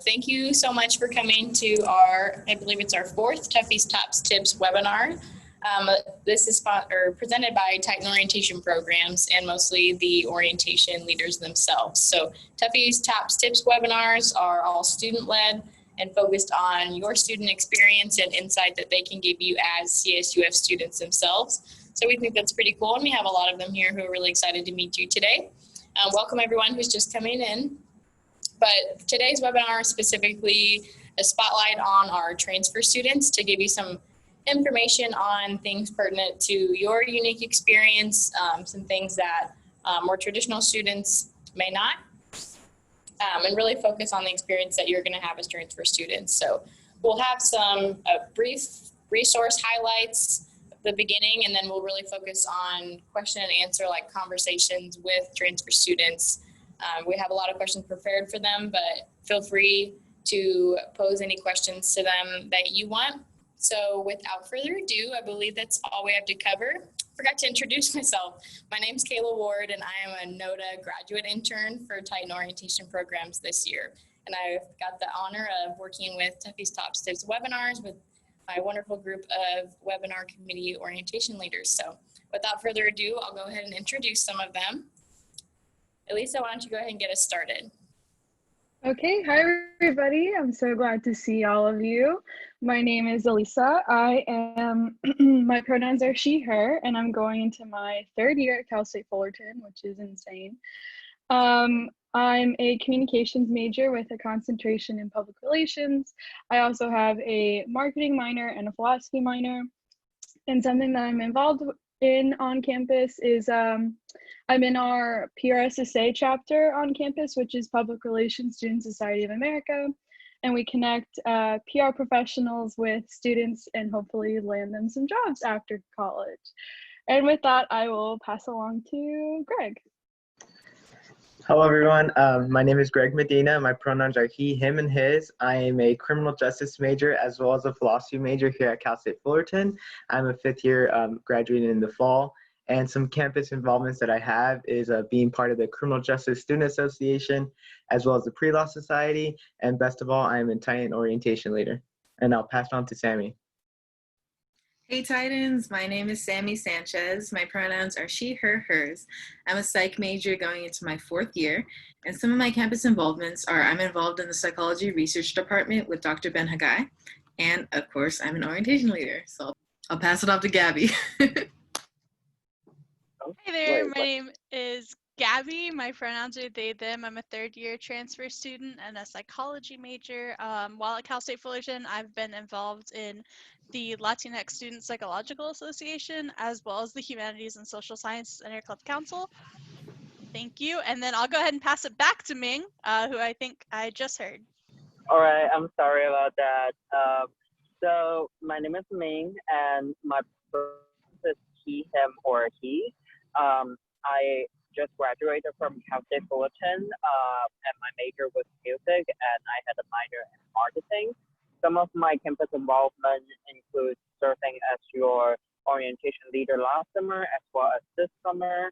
Thank you so much for coming to our, I believe it's our fourth Tuffy's Top Tips webinar. This is presented by Titan Orientation Programs and mostly the orientation leaders themselves. So Tuffy's Top Tips webinars are all student-led and focused on your student experience and insight that they can give you as CSUF students themselves. So we think that's pretty cool, and we have a lot of them here who are really excited to meet you today. Welcome everyone who's just coming in. But today's webinar is specifically a spotlight on our transfer students to give you some information on things pertinent to your unique experience, some things that more traditional students may not, and really focus on the experience that you're going to have as transfer students. So we'll have some brief resource highlights at the beginning, and then we'll really focus on question and answer, like conversations with transfer students. We have a lot of questions prepared for them, but feel free to pose any questions to them that you want. So without further ado, I believe that's all we have to cover. Forgot to introduce myself. My name is Kayla Ward, and I am a NOTA graduate intern for Titan Orientation Programs this year. And I've got the honor of working with Tuffy's Top Tips webinars with my wonderful group of webinar committee orientation leaders. So without further ado, I'll go ahead and introduce some of them. Elisa, why don't you go ahead and get us started? Okay, hi everybody. I'm so glad to see all of you. My name is Elisa. My pronouns are she, her, and I'm going into my third year at Cal State Fullerton, which is insane. I'm a communications major with a concentration in public relations. I also have a marketing minor and a philosophy minor. And something that I'm involved in on campus is I'm in our PRSSA chapter on campus, which is Public Relations Student Society of America, and we connect PR professionals with students and hopefully land them some jobs after college. And with that, I will pass along to Greg. Hello everyone, my name is Greg Medina. My pronouns are he, him, and his. I am a criminal justice major as well as a philosophy major here at Cal State Fullerton. I'm a fifth year graduating in the fall, and some campus involvements that I have is being part of the Criminal Justice Student Association as well as the Pre-Law Society, and best of all, I am a Titan Orientation Leader. And I'll pass it on to Sammy. Hey Titans, my name is Sammy Sanchez. My pronouns are she, her, hers. I'm a psych major going into my fourth year, and some of my campus involvements are I'm involved in the psychology research department with Dr. Ben Hagai, and of course I'm an orientation leader. So I'll pass it off to Gabby. Hey there, my name is Gabby. My pronouns are they, them. I'm a third year transfer student and a psychology major. While at Cal State Fullerton, I've been involved in the Latinx Student Psychological Association, as well as the Humanities and Social Sciences Interclub Council. Thank you. And then I'll go ahead and pass it back to Ming, who I think I just heard. All right, I'm sorry about that. So my name is Ming, and my pronouns is he, him, or he. I just graduated from Cal State Fullerton, and my major was music, and I had a minor in marketing. Some of my campus involvement includes serving as your orientation leader last summer, as well as this summer,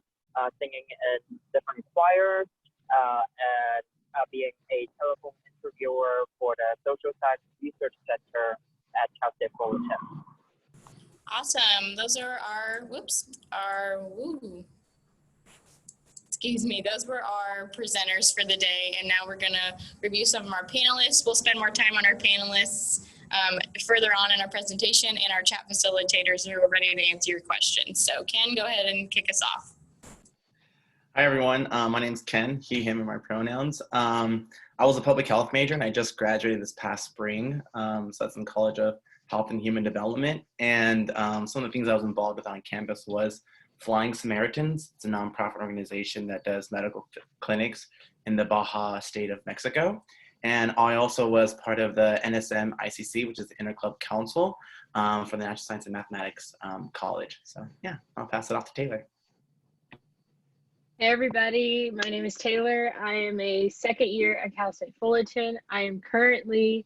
singing in different choirs, and being a telephone interviewer for the Social Science Research Center at Cal State Fullerton. Awesome. Those are those were our presenters for the day, and now we're going to review some of our panelists. We'll spend more time on our panelists further on in our presentation, and our chat facilitators who are ready to answer your questions. So Ken, go ahead and kick us off. Hi everyone, my name's Ken, he, him, and my pronouns. I was a public health major and I just graduated this past spring, so that's in College of Health and Human Development. And some of the things I was involved with on campus was Flying Samaritans. It's a nonprofit organization that does medical clinics in the Baja state of Mexico. And I also was part of the NSM ICC, which is the Interclub Council for the Natural Science and Mathematics College. So yeah, I'll pass it off to Taylor. Hey everybody, my name is Taylor. I am a second year at Cal State Fullerton. I am currently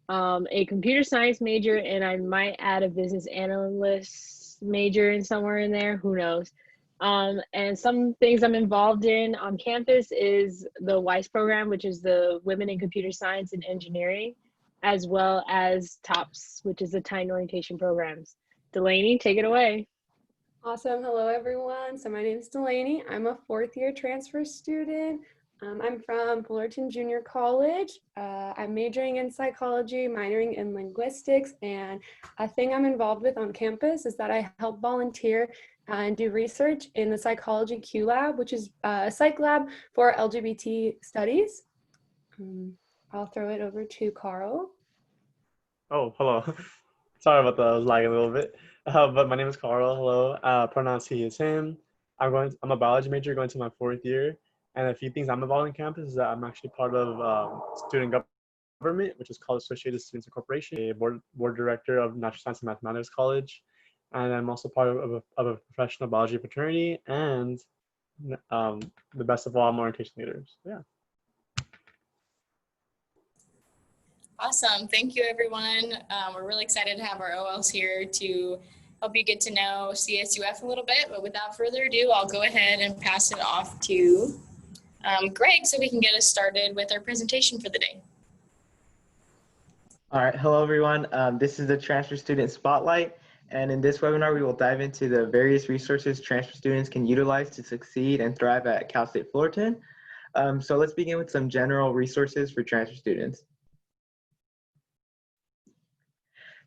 a computer science major, and I might add a business analyst major in somewhere in there, who knows. And some things I'm involved in on campus is the WISE program, which is the Women in Computer Science and Engineering, as well as TOPS, which is the Titan Orientation Programs. Delaney, take it away. Awesome. Hello, everyone. So my name is Delaney. I'm a fourth-year transfer student. I'm from Fullerton Junior College. I'm majoring in psychology, minoring in linguistics, and a thing I'm involved with on campus is that I help volunteer and do research in the Psychology Q Lab, which is a psych lab for LGBT studies. I'll throw it over to Carl. Oh, hello. Sorry about that. I was lagging a little bit. But my name is Carl. Hello. Pronouns he, is him. I'm a biology major going to my fourth year. And a few things I'm involved in campus is that I'm actually part of student government, which is called Associated Students Incorporation, a board director of Natural Science and Mathematics College. And I'm also part of a professional biology fraternity. And the best of all, I'm orientation leaders. So, yeah. Awesome. Thank you, everyone. We're really excited to have our OLs here to help you get to know CSUF a little bit. But without further ado, I'll go ahead and pass it off to Greg so we can get us started with our presentation for the day. All right, hello everyone. This is the Transfer Student Spotlight, and in this webinar, we will dive into the various resources transfer students can utilize to succeed and thrive at Cal State Fullerton. So let's begin with some general resources for transfer students.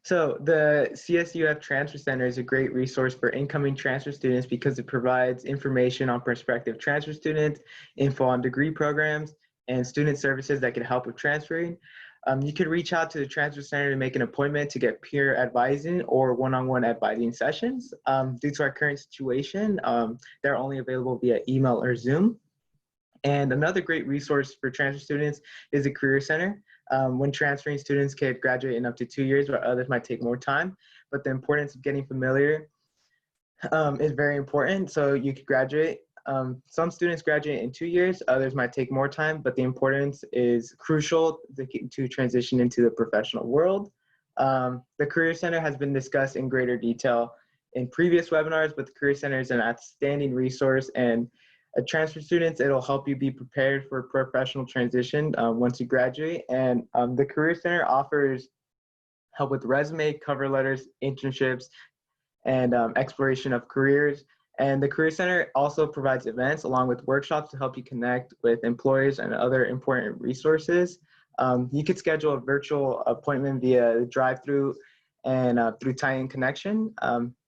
So the CSUF Transfer Center is a great resource for incoming transfer students because it provides information on prospective transfer students, info on degree programs, and student services that can help with transferring. You could reach out to the Transfer Center to make an appointment to get peer advising or one-on-one advising sessions. Due to our current situation, they're only available via email or Zoom. And another great resource for transfer students is the Career Center. When transferring, students can graduate in up to 2 years, while others might take more time. But the importance of getting familiar is very important. So you could graduate. Some students graduate in 2 years, others might take more time, but the importance is crucial to transition into the professional world. The Career Center has been discussed in greater detail in previous webinars, but the Career Center is an outstanding resource, and transfer students, it'll help you be prepared for professional transition once you graduate. And the Career Center offers help with resume, cover letters, internships, and exploration of careers. And the Career Center also provides events along with workshops to help you connect with employers and other important resources. You could schedule a virtual appointment via the drive-through and through Tie-In Connection.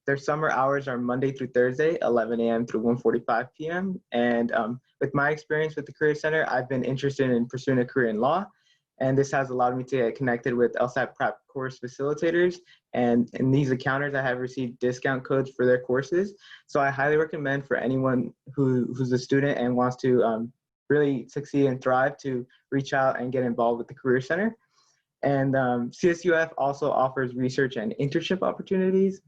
Their summer hours are Monday through Thursday, 11 a.m. through 1:45 p.m. And with my experience with the Career Center, I've been interested in pursuing a career in law. And this has allowed me to get connected with LSAT prep course facilitators. And in these encounters, I have received discount codes for their courses. So I highly recommend for anyone who's a student and wants to really succeed and thrive to reach out and get involved with the Career Center. And CSUF also offers research and internship opportunities.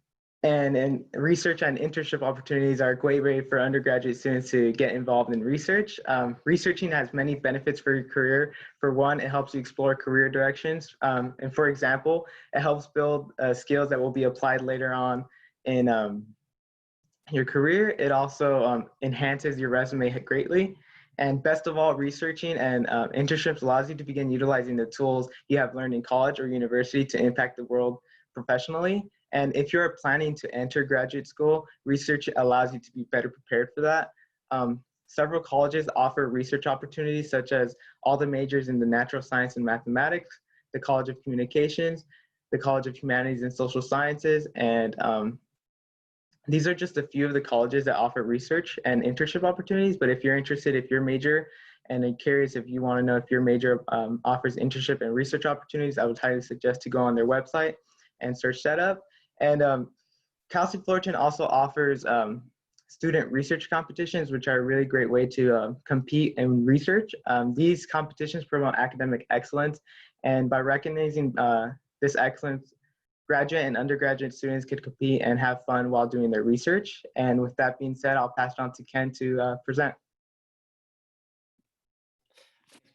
And research and internship opportunities are a great way for undergraduate students to get involved in research. Researching has many benefits for your career. For one, it helps you explore career directions. And for example, it helps build skills that will be applied later on in your career. It also enhances your resume greatly. And best of all, researching and internships allows you to begin utilizing the tools you have learned in college or university to impact the world professionally. And if you're planning to enter graduate school, research allows you to be better prepared for that. Several colleges offer research opportunities, such as all the majors in the Natural Science and Mathematics, the College of Communications, the College of Humanities and Social Sciences, and these are just a few of the colleges that offer research and internship opportunities. But if you're interested, if your major, and I'm curious if you want to know if your major offers internship and research opportunities, I would highly suggest to go on their website and search that up. And Cal State Fullerton also offers student research competitions, which are a really great way to compete in research. These competitions promote academic excellence, and by recognizing this excellence, graduate and undergraduate students could compete and have fun while doing their research. And with that being said, I'll pass it on to Ken to present.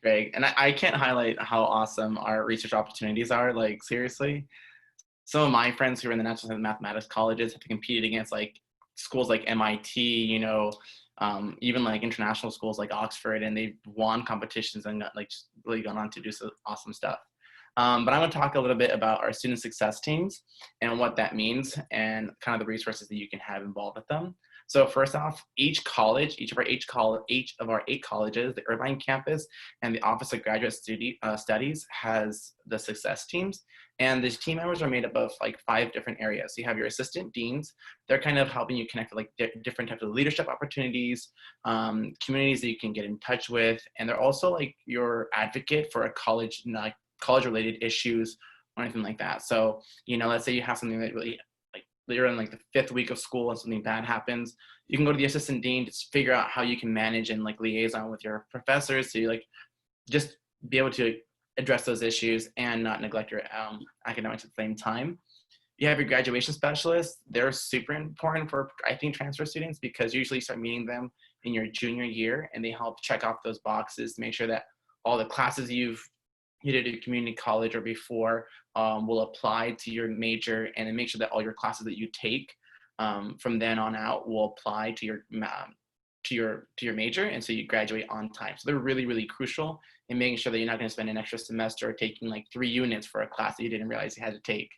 Greg, and I can't highlight how awesome our research opportunities are, like seriously. Some of my friends who are in the Natural Science and Mathematics colleges have competed against like schools like MIT, even like international schools like Oxford, and they've won competitions and got like just really gone on to do some awesome stuff. But I'm going to talk a little bit about our student success teams and what that means and kind of the resources that you can have involved with them. So first off, each of our 8 colleges, the Irvine campus and the Office of Graduate Studies has the success teams. And these team members are made up of like 5 different areas. So you have your assistant deans. They're kind of helping you connect with like different types of leadership opportunities, communities that you can get in touch with. And they're also like your advocate for a college, college-related issues or anything like that. So, let's say you have something that really, like you're in like the 5th week of school and something bad happens, you can go to the assistant dean to figure out how you can manage and like liaison with your professors to like just be able to address those issues and not neglect your academics at the same time. You have your graduation specialists. They're super important for, I think, transfer students because you usually start meeting them in your junior year, and they help check off those boxes to make sure that all the classes you did at community college or before will apply to your major, and then make sure that all your classes that you take from then on out will apply to your major, and so you graduate on time. So they're really, really crucial in making sure that you're not going to spend an extra semester taking like 3 units for a class that you didn't realize you had to take.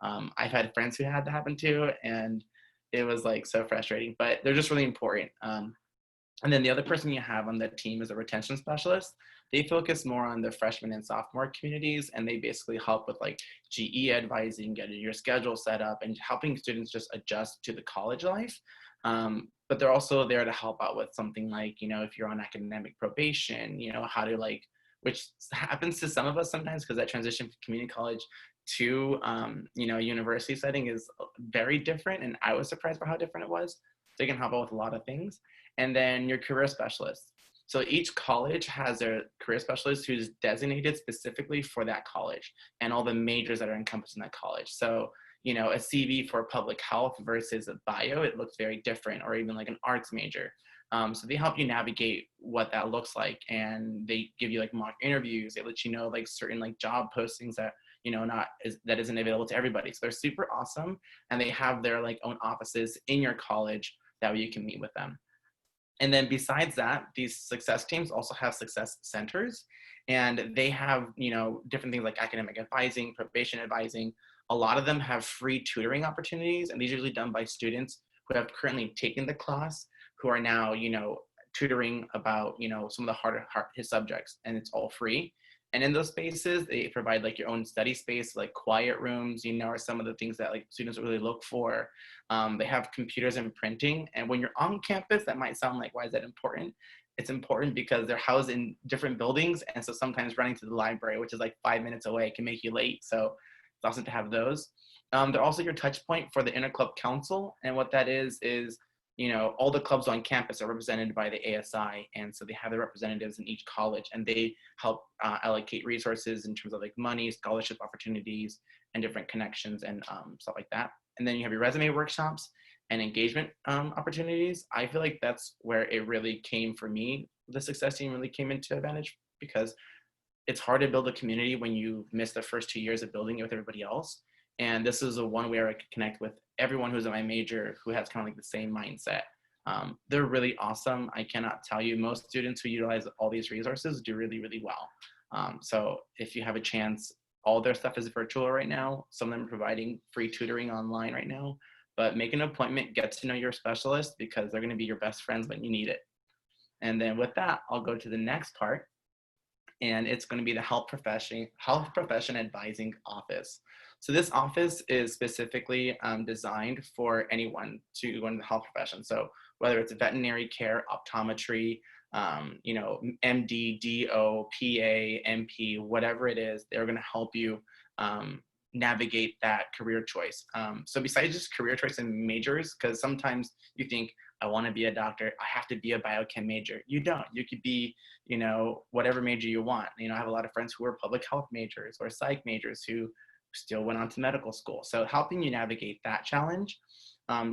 I've had friends who had that happen too, and it was like so frustrating, but they're just really important. And then the other person you have on the team is a retention specialist. They focus more on the freshman and sophomore communities, and they basically help with like GE advising, getting your schedule set up, and helping students just adjust to the college life. But they're also there to help out with something like, if you're on academic probation, how to like, which happens to some of us sometimes because that transition from community college to, university setting is very different. And I was surprised by how different it was. So you can help out with a lot of things. And then your career specialist. So each college has their career specialist who's designated specifically for that college and all the majors that are encompassed in that college. So, a CV for public health versus a bio, it looks very different, or even like an arts major. So they help you navigate what that looks like, and they give you like mock interviews. They let you know like certain like job postings that, that isn't available to everybody. So they're super awesome, and they have their like own offices in your college that way you can meet with them. And then besides that, these success teams also have success centers, and they have, different things like academic advising, probation advising. A lot of them have free tutoring opportunities, and these are usually done by students who have currently taken the class, who are now, tutoring about, some of the harder subjects, and it's all free. And in those spaces, they provide like your own study space, like quiet rooms, are some of the things that like students really look for. They have computers and printing. And when you're on campus, that might sound like, why is that important? It's important because they're housed in different buildings. And so sometimes running to the library, which is like 5 minutes away, can make you late. So it's awesome to have those. They're also your touch point for the Interclub Council. And what that is, all the clubs on campus are represented by the ASI. And so they have their representatives in each college, and they help allocate resources in terms of like money, scholarship opportunities, and different connections and stuff like that. And then you have your resume workshops and engagement opportunities. I feel like that's where it really came for me. The success team really came into advantage because it's hard to build a community when you miss the first 2 years of building it with everybody else. And this is a one way I could connect with everyone who's in my major who has kind of like the same mindset. They're really awesome. I cannot tell you, most students who utilize all these resources do really, really well. So if you have a chance, all their stuff is virtual right now. Some of them are providing free tutoring online right now, but make an appointment, get to know your specialist, because they're going to be your best friends when you need it. And then with that, I'll go to the next part, and it's going to be the health profession advising office. So this office is specifically designed for anyone to go into the health profession. So whether it's veterinary care, optometry, MD, DO, PA, MP, whatever it is, they're going to help you navigate that career choice. So besides just career choice and majors, because sometimes you think, I want to be a doctor, I have to be a biochem major. You don't. You could be, whatever major you want. I have a lot of friends who are public health majors or psych majors who still went on to medical school. So helping you navigate that challenge.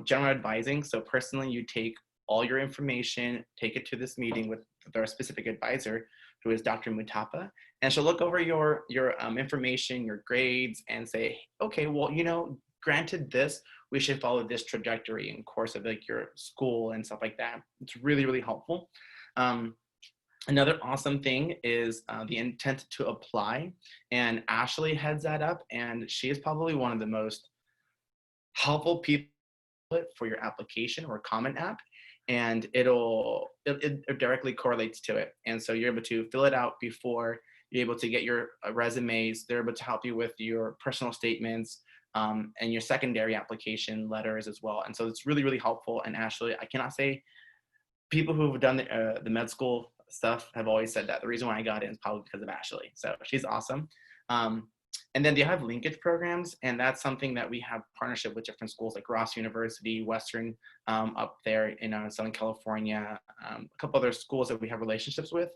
General advising. So personally, you take all your information, take it to this meeting with our specific advisor, who is Dr. Mutapa, and she'll look over your information, your grades, and say, okay, well, granted this, we should follow this trajectory in course of like your school and stuff like that. It's really, really helpful. Another awesome thing is the intent to apply, and Ashley heads that up, and she is probably one of the most helpful people for your application or Common App, and it directly correlates to it. And so you're able to fill it out before you're able to get your resumes. They're able to help you with your personal statements and your secondary application letters as well. And so it's really, really helpful. And Ashley, I cannot say, people who've done the med school stuff have always said that the reason why I got in is probably because of Ashley. So she's awesome. And then they have linkage programs, and that's something that we have partnership with different schools like Ross University, Western up there in Southern California, a couple other schools that we have relationships with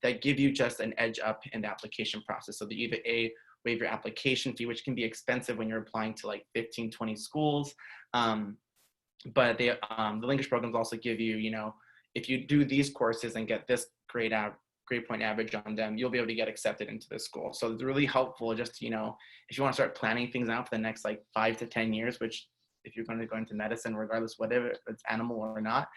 that give you just an edge up in the application process. So they either waive your application fee, which can be expensive when you're applying to like 15, 20 schools. But the linkage programs also give you, if you do these courses and get this grade point average on them, you'll be able to get accepted into this school. So it's really helpful just, if you want to start planning things out for the next like 5 to 10 years, which if you're going to go into medicine, regardless whatever, if it's animal or not,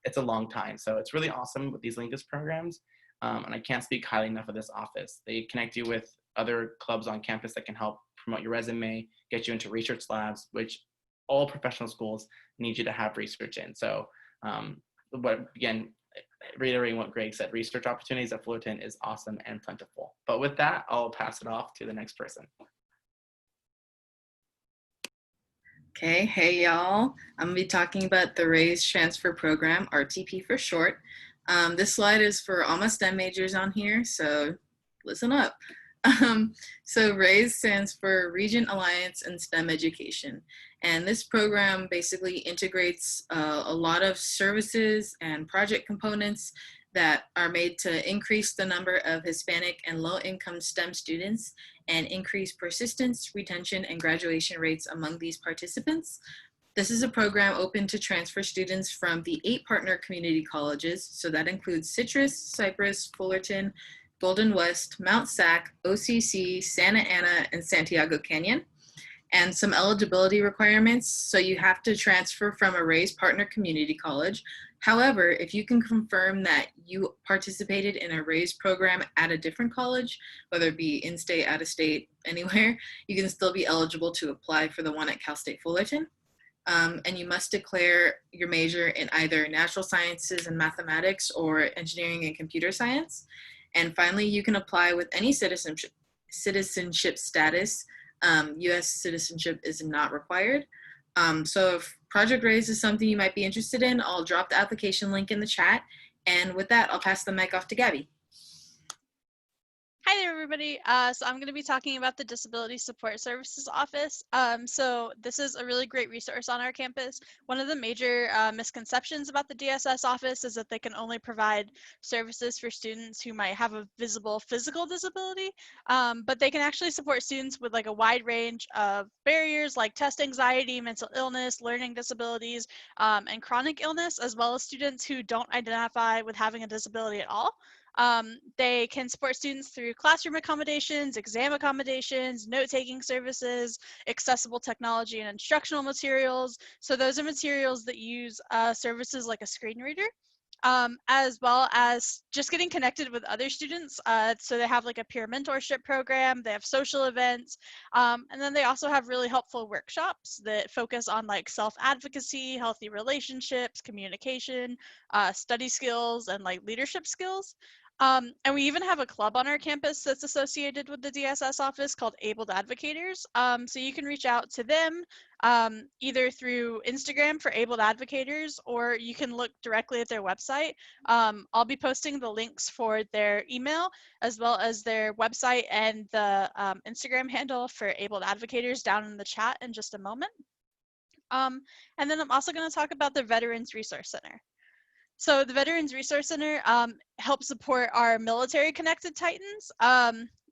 it's a long time. So it's really awesome with these linkage programs. And I can't speak highly enough of this office. They connect you with other clubs on campus that can help promote your resume, get you into research labs, which all professional schools need you to have research in. So, but again, reiterating what Greg said, research opportunities at Fullerton is awesome and plentiful. But with that, I'll pass it off to the next person. Okay, hey y'all. I'm gonna be talking about the RAISE Transfer Program, RTP for short. This slide is for all my STEM majors on here, so listen up. So RAISE stands for Region Alliance and STEM Education. And this program basically integrates a lot of services and project components that are made to increase the number of Hispanic and low-income STEM students and increase persistence, retention, and graduation rates among these participants. This is a program open to transfer students from the 8 partner community colleges. So that includes Citrus, Cypress, Fullerton, Golden West, Mount SAC, OCC, Santa Ana, and Santiago Canyon. And some eligibility requirements. So you have to transfer from a RAISE partner community college. However, if you can confirm that you participated in a RAISE program at a different college, whether it be in-state, out-of-state, anywhere, you can still be eligible to apply for the one at Cal State Fullerton. And you must declare your major in either natural sciences and mathematics or engineering and computer science. And finally, you can apply with any citizenship status. US citizenship is not required. So if Project RAISE is something you might be interested in, I'll drop the application link in the chat. And with that, I'll pass the mic off to Gabby. Hi there, everybody. So I'm going to be talking about the Disability Support Services Office. So this is a really great resource on our campus. One of the major misconceptions about the DSS office is that they can only provide services for students who might have a visible physical disability, but they can actually support students with like a wide range of barriers like test anxiety, mental illness, learning disabilities, and chronic illness, as well as students who don't identify with having a disability at all. They can support students through classroom accommodations, exam accommodations, note-taking services, accessible technology and instructional materials. So those are materials that use services like a screen reader, as well as just getting connected with other students. So they have like a peer mentorship program, they have social events, and then they also have really helpful workshops that focus on like self-advocacy, healthy relationships, communication, study skills, and like leadership skills. And we even have a club on our campus that's associated with the DSS office called Abled Advocators. So you can reach out to them either through Instagram for Abled Advocators, or you can look directly at their website. I'll be posting the links for their email as well as their website and the Instagram handle for Abled Advocators down in the chat in just a moment. And then I'm also going to talk about the Veterans Resource Center. So the Veterans Resource Center helps support our military connected Titans.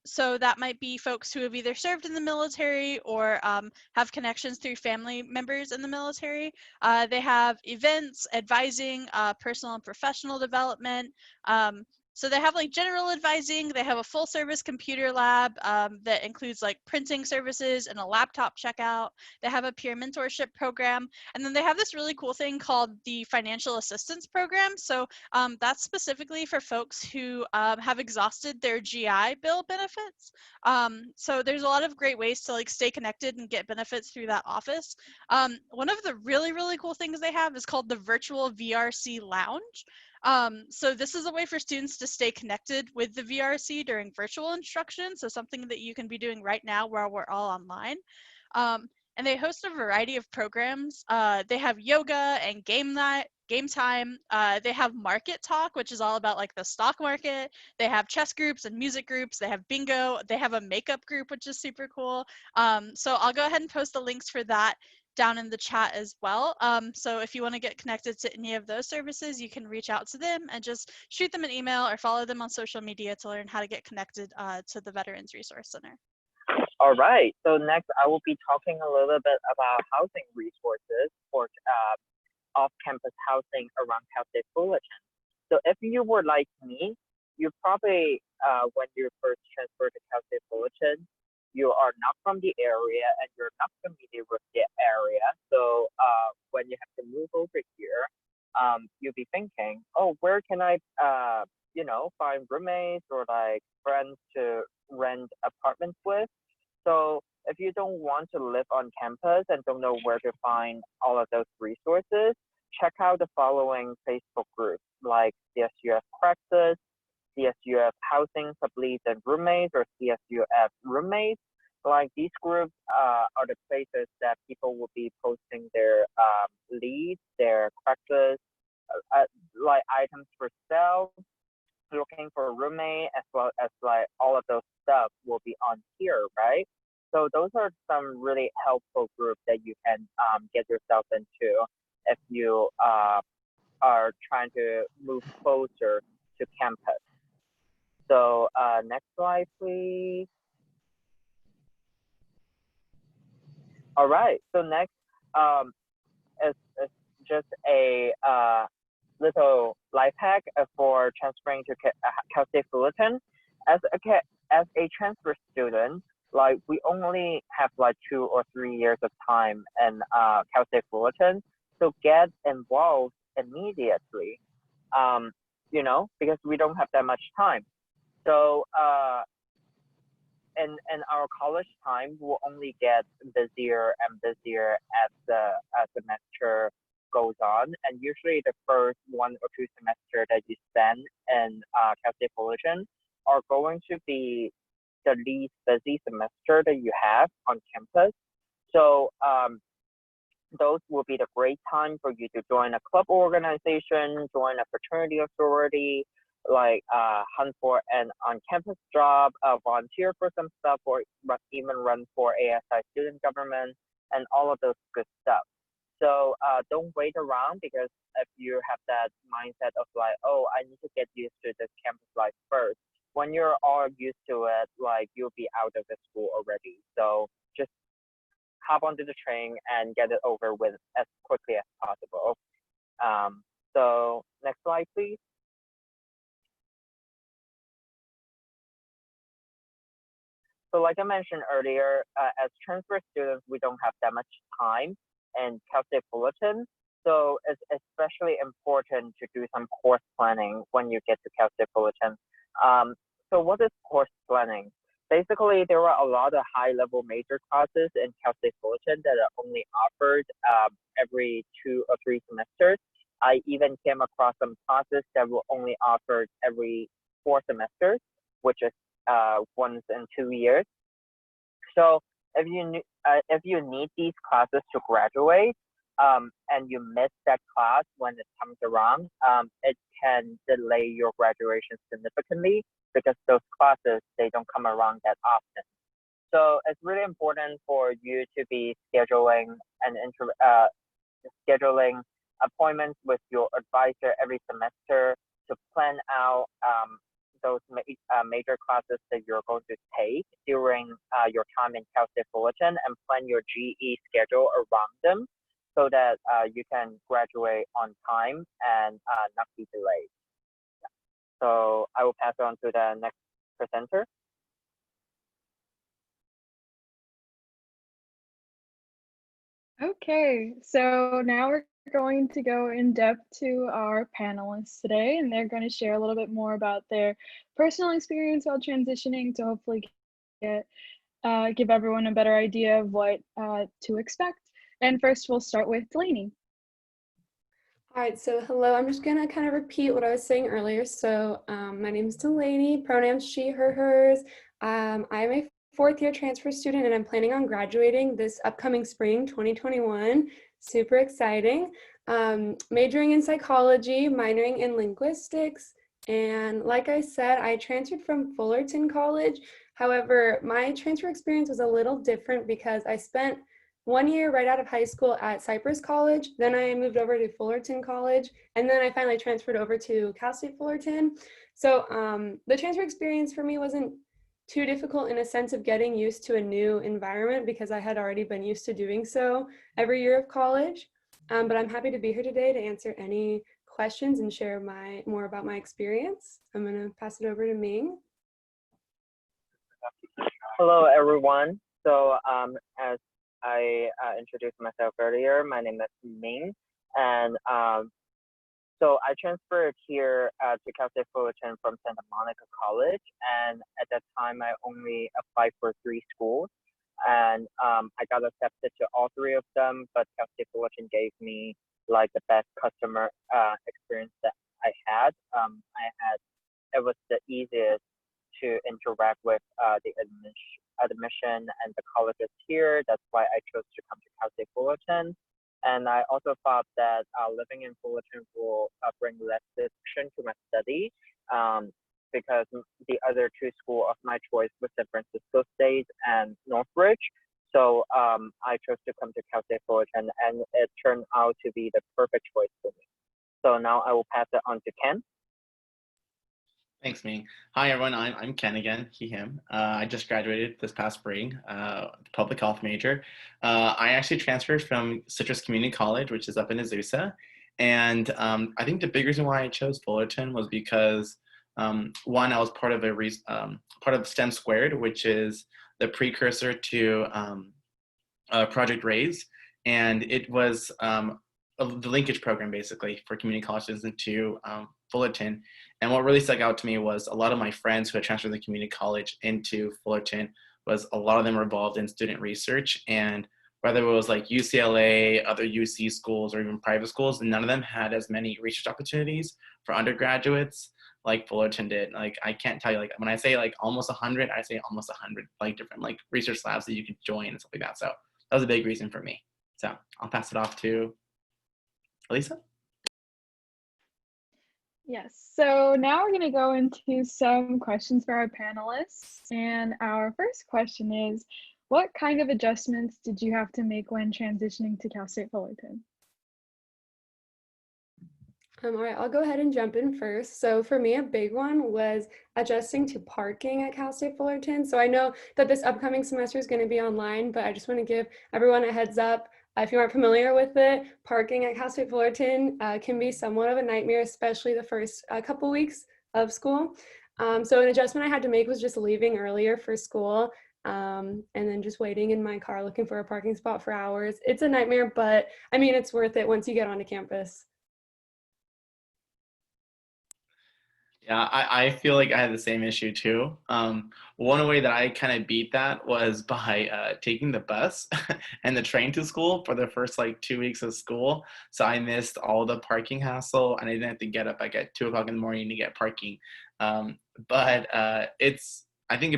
So that might be folks who have either served in the military or have connections through family members in the military. They have events, advising, personal and professional development, So they have like general advising, they have a full service computer lab that includes like printing services and a laptop checkout. They have a peer mentorship program. And then they have this really cool thing called the financial assistance program. So that's specifically for folks who have exhausted their GI Bill benefits. So there's a lot of great ways to like stay connected and get benefits through that office. One of the really, really cool things they have is called the virtual VRC lounge. So this is a way for students to stay connected with the VRC during virtual instruction. So something that you can be doing right now while we're all online. And they host a variety of programs. They have yoga and game night, game time. They have market talk, which is all about like the stock market. They have chess groups and music groups. They have bingo. They have a makeup group, which is super cool. So I'll go ahead and post the links for that down in the chat as well. So if you want to get connected to any of those services, you can reach out to them and just shoot them an email or follow them on social media to learn how to get connected to the Veterans Resource Center. All right, so next I will be talking a little bit about housing resources for off-campus housing around Cal State Fullerton. So if you were like me, you probably, when you first transferred to Cal State Fullerton, you are not from the area and you're not familiar with the area. So when you have to move over here, you'll be thinking, oh, where can I, find roommates or like friends to rent apartments with? So if you don't want to live on campus and don't know where to find all of those resources, check out the following Facebook groups like CSUF Praxis, CSUF Housing Sublease and Roommates, or CSUF Roommates. Like these groups are the places that people will be posting their leads, their Praxis, like items for sale, looking for a roommate, as well as like all of those stuff will be on here, right? So those are some really helpful groups that you can get yourself into if you are trying to move closer to campus. So next slide, please. All right, so next is just a little life hack for transferring to Cal State Fullerton. As a transfer student, like we only have like 2 or 3 years of time in Cal State Fullerton, so get involved immediately, because we don't have that much time. So in our college time, we'll only get busier and busier as the semester goes on, and usually the first 1 or 2 semesters that you spend in Cal State Fullerton are going to be the least busy semester that you have on campus. So those will be the great time for you to join a club organization, join a fraternity or sorority, like hunt for an on-campus job, volunteer for some stuff, or even run for ASI student government, and all of those good stuff. So don't wait around, because if you have that mindset of like, oh, I need to get used to this campus life first, when you're all used to it, like you'll be out of the school already. So just hop onto the train and get it over with as quickly as possible. So next slide, please. So like I mentioned earlier, as transfer students, we don't have that much time in Cal State Fullerton. So it's especially important to do some course planning when you get to Cal State Fullerton. So what is course planning? Basically, there are a lot of high-level major classes in Cal State Fullerton that are only offered every 2 or 3 semesters. I even came across some classes that were only offered every 4 semesters, which is once in 2 years. So if you need these classes to graduate, and you miss that class when it comes around, it can delay your graduation significantly, because those classes, they don't come around that often. So it's really important for you to be scheduling scheduling appointments with your advisor every semester to plan out those major classes that you're going to take during your time in Cal State Fullerton, and plan your GE schedule around them, so that you can graduate on time and not be delayed. So I will pass it on to the next presenter. Okay, so now we're going to go in depth to our panelists today, and they're going to share a little bit more about their personal experience while transitioning to hopefully get give everyone a better idea of what to expect. And first, we'll start with Delaney. All right, so hello, I'm just gonna kind of repeat what I was saying earlier. So my name is Delaney, pronouns she, her, hers. I'm a fourth year transfer student and I'm planning on graduating this upcoming spring, 2021. Super exciting. Majoring in psychology, minoring in linguistics. And like I said, I transferred from Fullerton College. However, my transfer experience was a little different because I spent 1 year right out of high school at Cypress College. Then I moved over to Fullerton College. And then I finally transferred over to Cal State Fullerton. So the transfer experience for me wasn't too difficult in a sense of getting used to a new environment because I had already been used to doing so every year of college. But I'm happy to be here today to answer any questions and share more about my experience. I'm gonna pass it over to Ming. Hello, everyone. So as I introduced myself earlier, my name is Ming, and so I transferred here to Cal State Fullerton from Santa Monica College, and at that time I only applied for 3 schools, and I got accepted to all 3 of them, but Cal State Fullerton gave me like the best customer experience that I had. It was the easiest to interact with the admission and the colleges here. That's why I chose to come to Cal State Fullerton. And I also thought that living in Fullerton will bring less distraction to my study because the other 2 schools of my choice were San Francisco State and Northridge. So I chose to come to Cal State Fullerton, and it turned out to be the perfect choice for me. So now I will pass it on to Ken. Thanks, Ming. Hi, everyone. I'm Ken again, he, him. I just graduated this past spring, public health major. I actually transferred from Citrus Community College, which is up in Azusa. And I think the big reason why I chose Fullerton was because, one, I was part of STEM Squared, which is the precursor to Project Raise. And it was the linkage program, basically, for community colleges into Fullerton. And what really stuck out to me was a lot of my friends who had transferred the community college into Fullerton was a lot of them were involved in student research. And whether it was like UCLA, other UC schools, or even private schools, none of them had as many research opportunities for undergraduates like Fullerton did. Like, I can't tell you, like, when I say like almost 100, I say almost 100 like different like research labs that you could join and stuff like that. So that was a big reason for me. So I'll pass it off to Elisa. Yes, so now we're going to go into some questions for our panelists. And our first question is, what kind of adjustments did you have to make when transitioning to Cal State Fullerton? All right, I'll go ahead and jump in first. So for me, a big one was adjusting to parking at Cal State Fullerton. So I know that this upcoming semester is going to be online, but I just want to give everyone a heads up. If you aren't familiar with it, parking at Cal State Fullerton can be somewhat of a nightmare, especially the first couple weeks of school. So an adjustment I had to make was just leaving earlier for school and then just waiting in my car looking for a parking spot for hours. It's a nightmare, but I mean, it's worth it once you get onto campus. Yeah, I feel like I had the same issue too. One way that I kind of beat that was by taking the bus and the train to school for the first like 2 weeks of school. So I missed all the parking hassle, and I didn't have to get up like at 2 o'clock in the morning to get parking. But I think a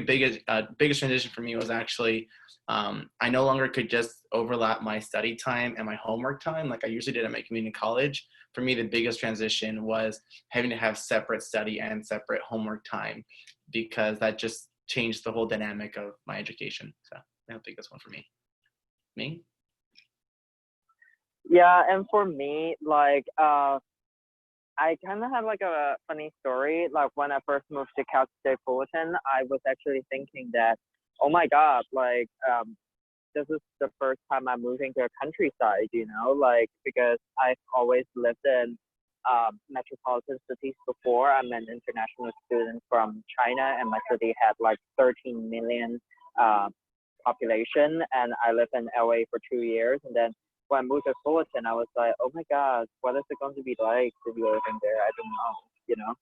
biggest transition for me was actually I no longer could just overlap my study time and my homework time like I usually did at my community college. For me, the biggest transition was having to have separate study and separate homework time because that just changed the whole dynamic of my education. So I don't think that's one for me. Me? Yeah, and for me, like I kind of have like a funny story. Like when I first moved to Cal State Fullerton, I was actually thinking that, oh my God, like this is the first time I'm moving to a countryside, you know, like because I've always lived in metropolitan cities before. I'm an international student from China, and my city had like 13 million population, and I lived in LA for 2 years. And then when I moved to Fullerton, I was like, oh my God, what is it going to be like to be living there? I don't know, you know.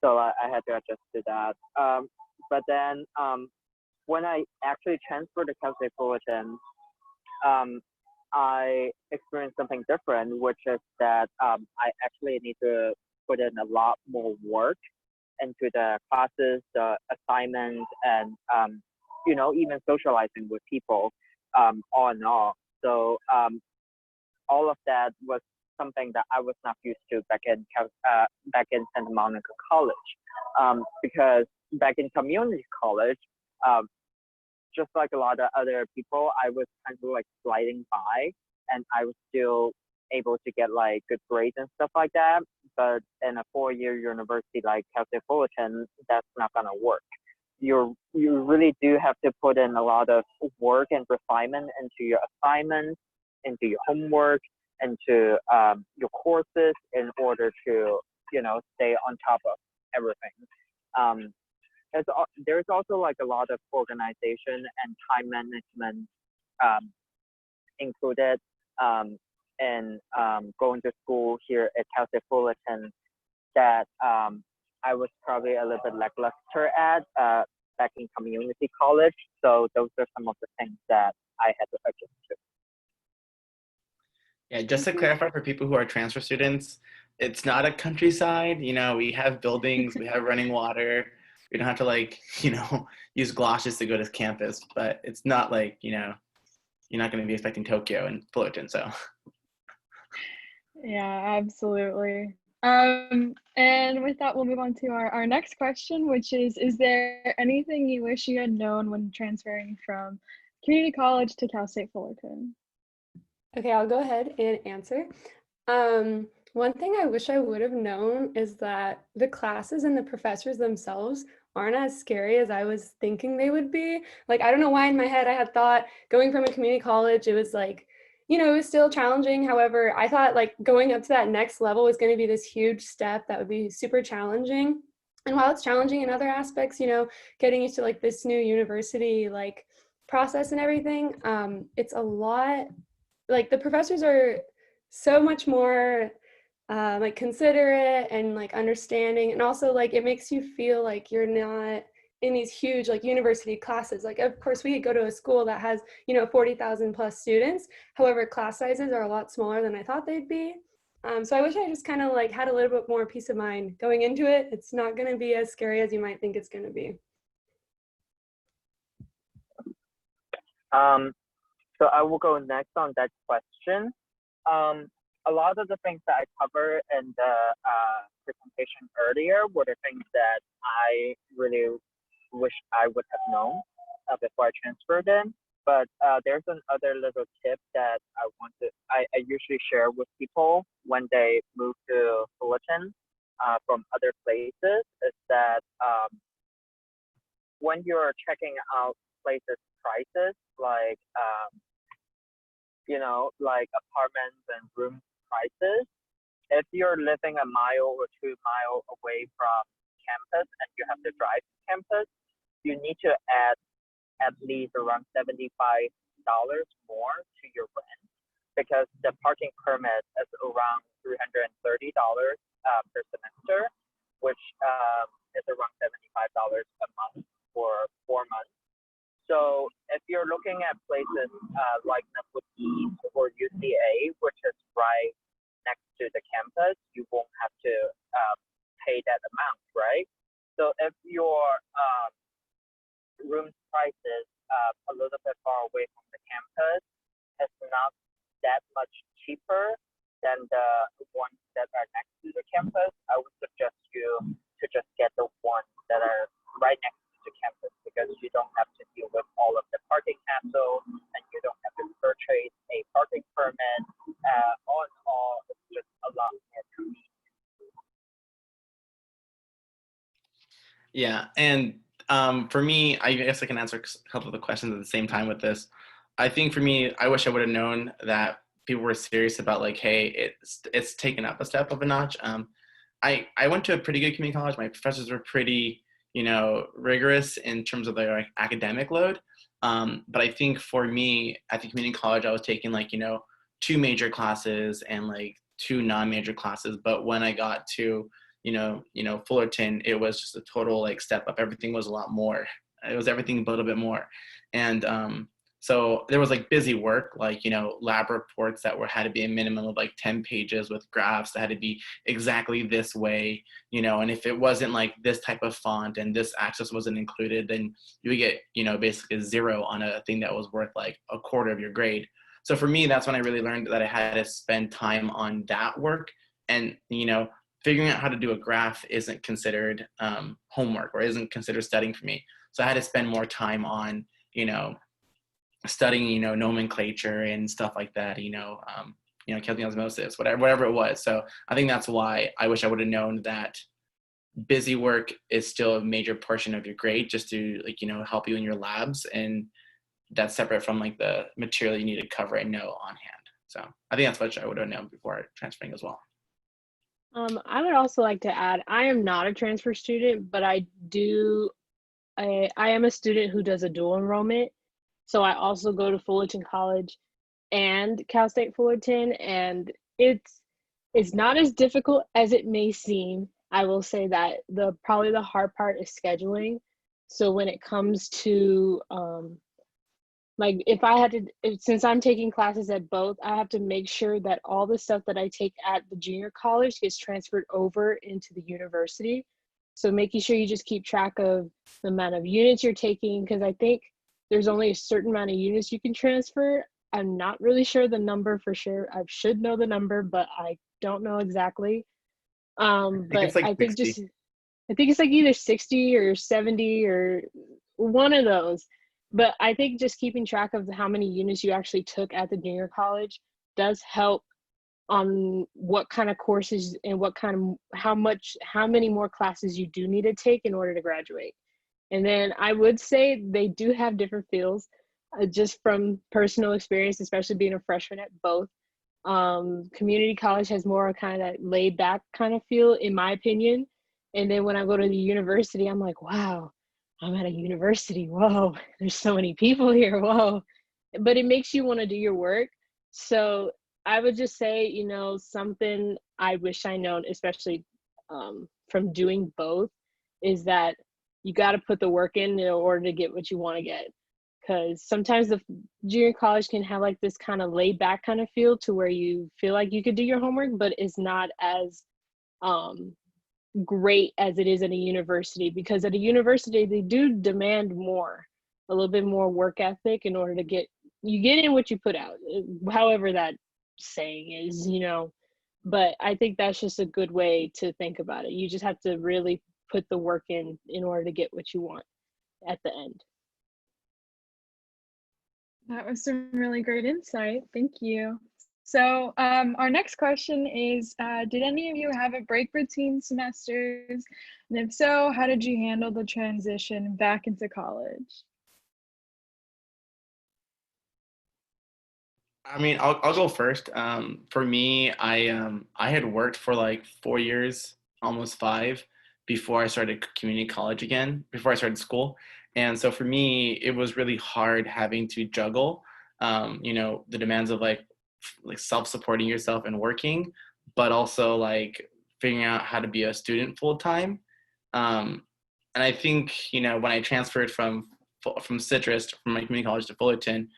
So I had to adjust to that. But then when I actually transferred to Cal State Fullerton, I experienced something different, which is that I actually need to put in a lot more work into the classes, the assignments, and you know, even socializing with people on and off. So all of that was something that I was not used to back in Santa Monica College, because back in community college, just like a lot of other people, I was kind of like sliding by, and I was still able to get like good grades and stuff like that. But in a 4-year university like Cal State Fullerton, that's not gonna work. You really do have to put in a lot of work and refinement into your assignments, into your homework, into your courses in order to, you know, stay on top of everything. There's also like a lot of organization and time management included in going to school here at Cal State Fullerton that I was probably a little bit lackluster at back in community college. So those are some of the things that I had to adjust to. Yeah, just to clarify for people who are transfer students, it's not a countryside. You know, we have buildings, we have running water. We don't have to like, you know, use galoshes to go to campus, but it's not like, you know, you're not going to be expecting Tokyo and Fullerton, so. Yeah, absolutely. And with that, we'll move on to our next question, which is there anything you wish you had known when transferring from community college to Cal State Fullerton? Okay, I'll go ahead and answer. One thing I wish I would have known is that the classes and the professors themselves aren't as scary as I was thinking they would be. Like, I don't know why in my head I had thought going from a community college, it was like, you know, it was still challenging. However, I thought like going up to that next level was going to be this huge step that would be super challenging. And while it's challenging in other aspects, you know, getting used to like this new university like process and everything, it's a lot, like the professors are so much more like considerate and like understanding, and also like it makes you feel like you're not in these huge like university classes. Like of course we could go to a school that has, you know, 40,000 plus students. However, class sizes are a lot smaller than I thought they'd be. So I wish I just kind of like had a little bit more peace of mind going into it. It's not going to be as scary as you might think it's going to be. So I will go next on that question. A lot of the things that I covered in the presentation earlier were the things that I really wish I would have known before I transferred in. But there's another little tip that I usually share with people when they move to Fullerton from other places, is that when you're checking out places' prices, like you know, like apartments and room prices, if you're living a mile or 2 miles away from campus and you have to drive to campus, you need to add at least around $75 more to your rent, because the parking permit is around $330 per semester, which is around $75 a month for 4 months. So if you're looking at places like Netwood East or UCA, which is right next to the campus, you won't have to pay that amount, right? So if your room price is a little bit far away from the campus, it's not that much cheaper than the ones that are next to the campus, I would suggest you to just get the ones that are right next to campus, because you don't have to deal with all of the parking hassle, and you don't have to purchase a parking permit. All in all, it's just a lot more convenient. Yeah, and for me, I guess I can answer a couple of the questions at the same time with this. I think for me, I wish I would have known that people were serious about like, hey, it's taken up a step of a notch. I went to a pretty good community college. My professors were pretty, rigorous in terms of their like academic load. But I think for me at the community college, I was taking like, 2 major classes and like 2 non-major classes. But when I got to, Fullerton, it was just a total like step up. Everything was a lot more. It was everything a little bit more. And so there was like busy work, like, lab reports that had to be a minimum of like 10 pages with graphs that had to be exactly this way, and if it wasn't like this type of font and this axis wasn't included, then you would get, basically a 0 on a thing that was worth like a quarter of your grade. So for me, that's when I really learned that I had to spend time on that work. And, figuring out how to do a graph isn't considered homework or isn't considered studying for me. So I had to spend more time on, studying, nomenclature and stuff like that, Kelvin osmosis, whatever it was. So I think that's why I wish I would have known that busy work is still a major portion of your grade, just to like, help you in your labs. And that's separate from like the material you need to cover and know on hand. So I think that's what I would have known before transferring as well. I would also like to add, I am not a transfer student, but I am a student who does a dual enrollment. So I also go to Fullerton College and Cal State Fullerton, and it's not as difficult as it may seem. I will say that probably the hard part is scheduling. So when it comes to like since I'm taking classes at both, I have to make sure that all the stuff that I take at the junior college gets transferred over into the university. So making sure you just keep track of the amount of units you're taking, because I think there's only a certain amount of units you can transfer. I'm not really sure the number for sure. I should know the number, but I don't know exactly. But I think it's like either 60 or 70 or one of those. But I think just keeping track of how many units you actually took at the junior college does help on what kind of courses and how many more classes you do need to take in order to graduate. And then I would say they do have different fields, just from personal experience, especially being a freshman at both. Community college has more kind of that laid back kind of feel, in my opinion. And then when I go to the university, I'm like, wow, I'm at a university. Whoa, there's so many people here. Whoa. But it makes you want to do your work. So I would just say, something I wish I known, especially from doing both, is that you got to put the work in order to get what you want to get. Because sometimes the junior college can have like this kind of laid back kind of feel to where you feel like you could do your homework, but it's not as great as it is at a university. Because at a university, they do demand a little bit more work ethic in order to get in what you put out, however that saying is, but I think that's just a good way to think about it. You just have to really put the work in order to get what you want at the end. That was some really great insight. Thank you. So our next question is, did any of you have a break between semesters? And if so, how did you handle the transition back into college? I mean, I'll go first. For me, I had worked for like 4 years, almost 5, before I started community college again, before I started school. And so for me, it was really hard having to juggle, the demands of like self-supporting yourself and working, but also like figuring out how to be a student full time. And I think, when I transferred from Citrus, from my community college to Fullerton,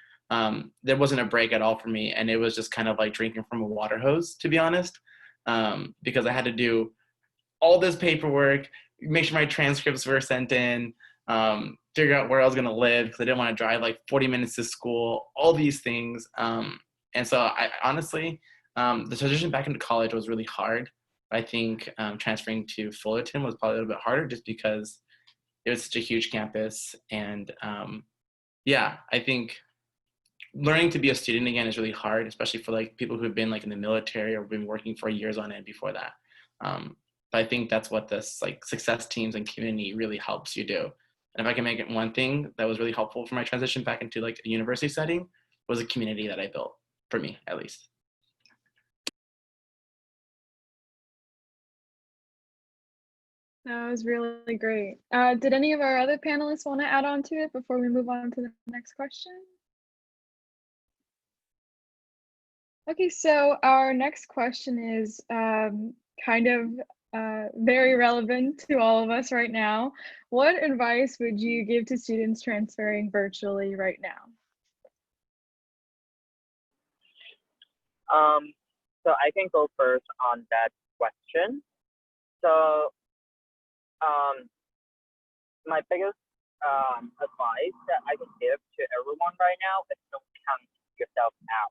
there wasn't a break at all for me. And it was just kind of like drinking from a water hose, to be honest, because I had to do all this paperwork, make sure my transcripts were sent in, figure out where I was going to live because I didn't want to drive like 40 minutes to school, all these things. And so I honestly, the transition back into college was really hard. I think transferring to Fullerton was probably a little bit harder just because it was such a huge campus. And I think learning to be a student again is really hard, especially for like people who've been like in the military or been working for years on end before that. But I think that's what this like success teams and community really helps you do. And if I can make it one thing that was really helpful for my transition back into like a university setting, was a community that I built, for me at least. That was really great. Did any of our other panelists want to add on to it before we move on to the next question? Okay, so our next question is kind of very relevant to all of us right now. What advice would you give to students transferring virtually right now? So I can go first on that question. So my biggest advice that I can give to everyone right now is don't count yourself out.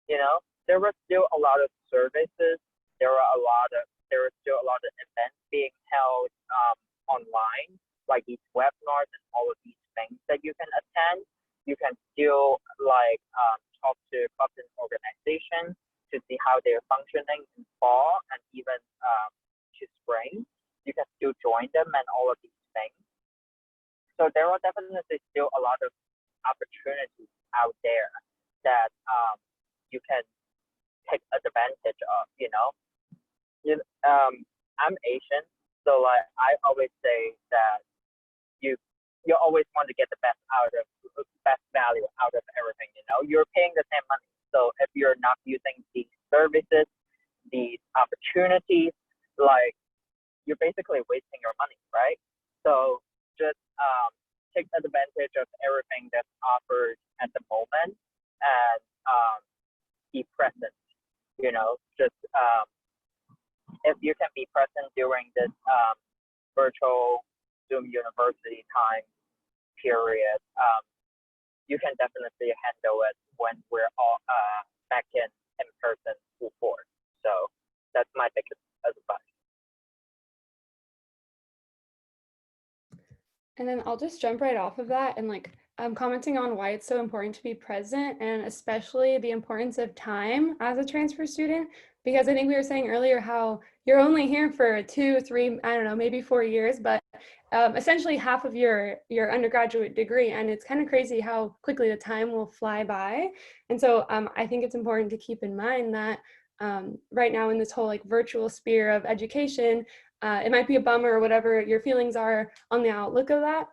You know, there are still a lot of services. There are still a lot of events being held online, like these webinars and all of these things that you can attend. You can still like talk to clubs and organizations to see how they're functioning in fall and even to spring. You can still join them and all of these things. So there are definitely still a lot of opportunities out there that you can take advantage of. I'm Asian, so like I always say that you always want to get the best value out of everything. You're paying the same money, so if you're not using these services, these opportunities, like you're basically wasting your money, right? So just take advantage of everything that's offered at the moment and be present. Just if you can be present during this virtual Zoom university time period, you can definitely handle it when we're all back in person full force. So that's my biggest advice. And then I'll just jump right off of that and I'm commenting on why it's so important to be present and especially the importance of time as a transfer student, because I think we were saying earlier how you're only here for 2, 3, I don't know, maybe 4 years, but essentially half of your undergraduate degree. And it's kind of crazy how quickly the time will fly by. And so I think it's important to keep in mind that right now in this whole virtual sphere of education, it might be a bummer or whatever your feelings are on the outlook of that.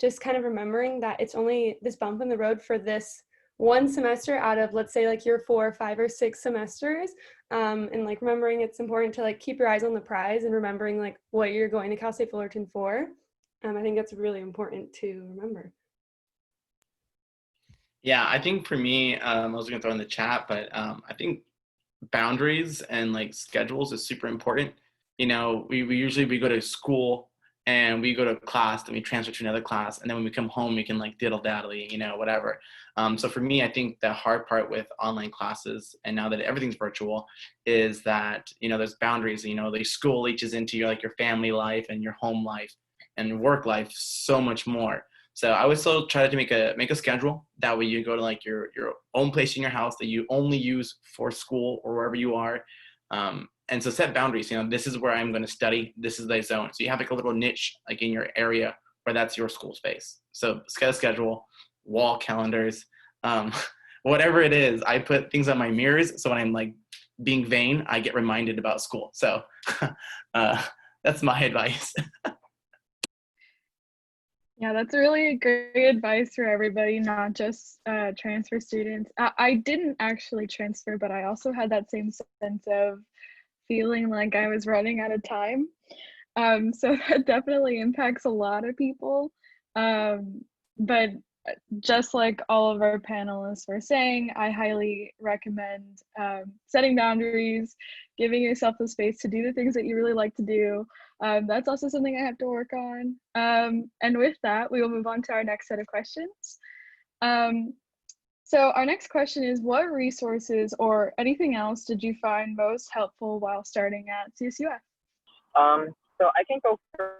Just kind of remembering that it's only this bump in the road for this one semester out of, let's say, your 4, 5, or 6 semesters. And remembering it's important to keep your eyes on the prize and remembering what you're going to Cal State Fullerton for. I think that's really important to remember. Yeah, I think for me, I was gonna throw in the chat, but I think boundaries and schedules is super important. We usually go to school and we go to class, then we transfer to another class, and then when we come home, we can diddle daddly, whatever. So for me, I think the hard part with online classes, and now that everything's virtual, is that there's boundaries. The school reaches into your family life and your home life and work life so much more. So I would still try to make a schedule. That way you go to your own place in your house that you only use for school or wherever you are. And so set boundaries. This is where I'm going to study. This is the zone. So you have a little niche in your area where that's your school space. So set a schedule, wall calendars, whatever it is. I put things on my mirrors so when I'm being vain, I get reminded about school. So that's my advice. Yeah, that's really great advice for everybody, not just transfer students. I didn't actually transfer, but I also had that same sense of feeling like I was running out of time. So that definitely impacts a lot of people. But just like all of our panelists were saying, I highly recommend setting boundaries, giving yourself the space to do the things that you really like to do. That's also something I have to work on. And with that, we will move on to our next set of questions. So our next question is, what resources or anything else did you find most helpful while starting at CSUF? So I can go for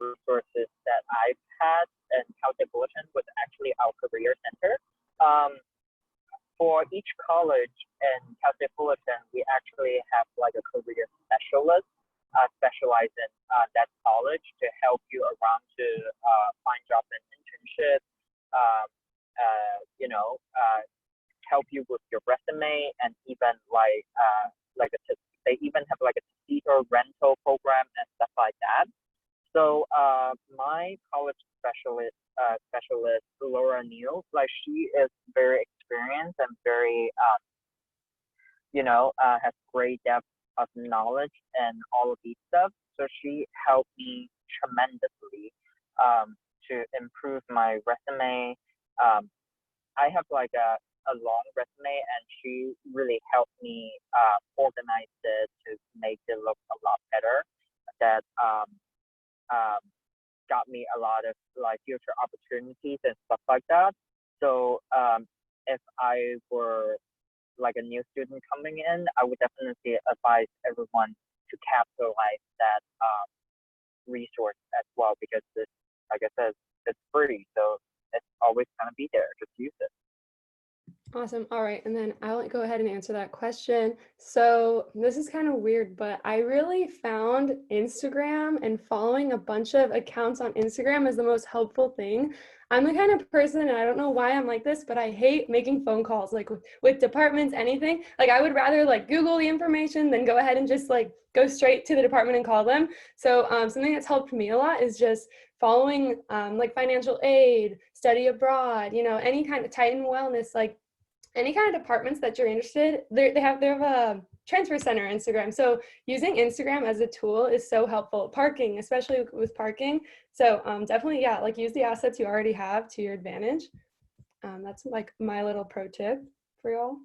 resources that I've had and Cal State Fullerton was actually our career center. For each college in Cal State Fullerton, we actually have a career specialist specialize in that college to help you around to find jobs and internship, help you with your resume and even a they even have like a tutor rental program and stuff like that. So my college specialist Laura Neal, like she is very experienced and very has great depth of knowledge and all of these stuff. So she helped me tremendously to improve my resume. I have like a long resume, and she really helped me organize it to make it look a lot better. That got me a lot of like future opportunities and stuff like that. So if I were like a new student coming in, I would definitely advise everyone to capitalize that resource as well, because it's, like I said, it's free, so it's always gonna be there. Just use it. Awesome. All right. And then I'll go ahead and answer that question. So this is kind of weird, but I really found Instagram and following a bunch of accounts on Instagram is the most helpful thing. I'm the kind of person, and I don't know why I'm like this, but I hate making phone calls, like with departments, anything. Like I would rather like Google the information than go ahead and just like go straight to the department and call them. So something that's helped me a lot is just following like financial aid, study abroad, any kind of Titan wellness, like any kind of departments that you're interested, they have a transfer center Instagram. So using Instagram as a tool is so helpful. Parking, especially with parking. So definitely, yeah, like use the assets you already have to your advantage. That's like my little pro tip for y'all.